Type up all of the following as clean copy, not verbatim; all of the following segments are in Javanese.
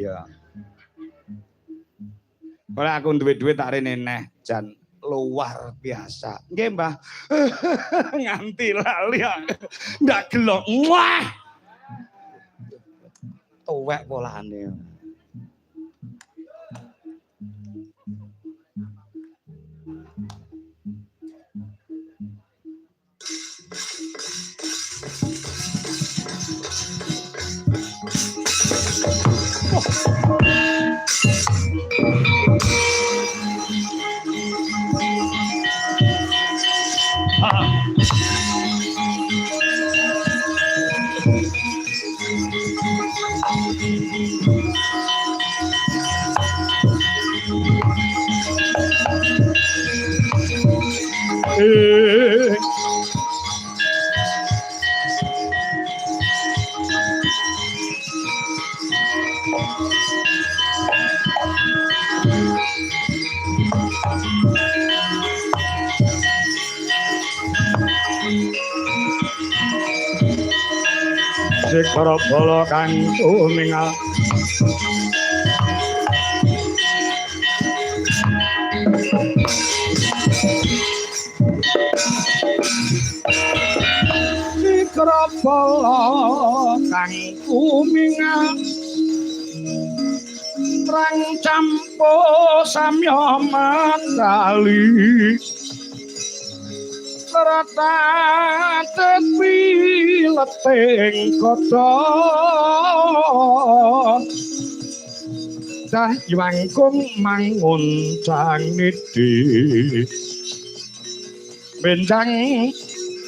Ya. Ora aku duwe duit tak rene neh, jan luar biasa. Nggih, Mbah. Nganti lali ndak gelok. Wah. Tuwek polane. Sikara bala kang tumingal sikara bala kang tumingal rang campo samya matali rata tepi leteng kota dah iwangkung mangun cangiti benjang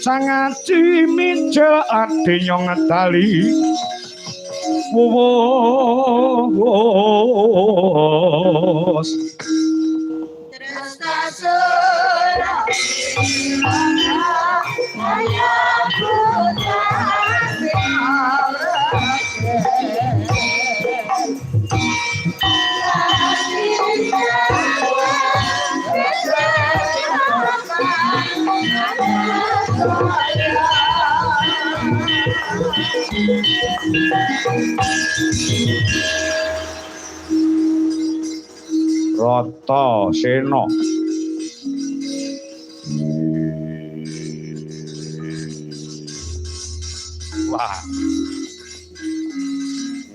sangat cimija ati nyong tali wos terus tasura ayah putra Rata Sena. Wah.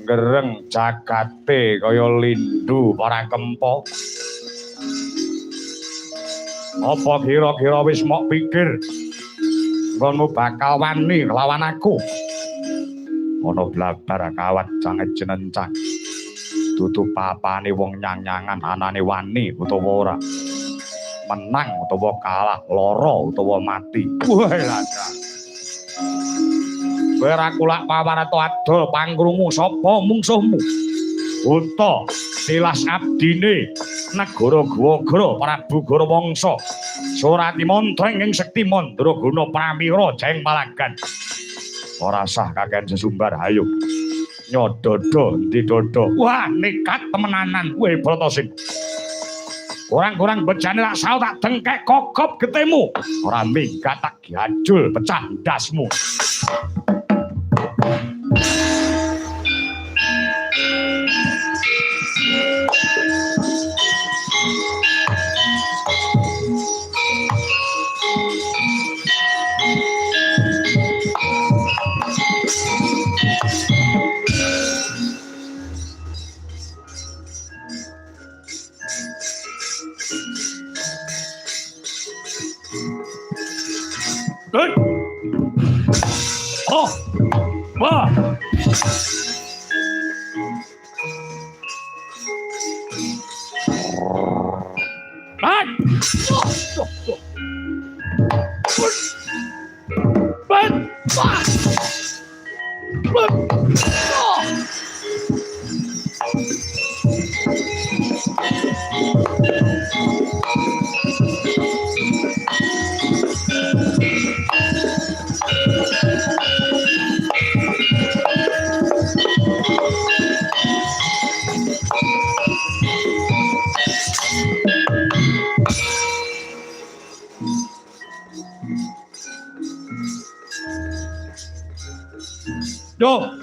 Gereng jagate kaya lindu para kempo. Apa kira-kira wis mok pikir nggonmu bakal wani lawan aku? Ana blabar kawat janget jenencang. Dudu papane wong nyang-nyangan anane wani utawa ora. Menang utawa kalah, lara utawa mati. Wah lada. Kowe ra kulak pawarata adol pangkrungu sapa mungsuhmu? Unta tilas abdine negara Gwagra Prabu Gorawangsa. Surati montreng ing sekti mandraguna pramira jeng palagan. Ora sah kakehan sesumbar hayo. Nyododo endi dodo. Wah, nekat temenanan kowe Bratasena. Kurang-kurang bejane rak sao tak dengkek kokop getemu. Ora minggat tak gajul pecah ndasmu. Good. Oh. Wah. Back. Back. Yo.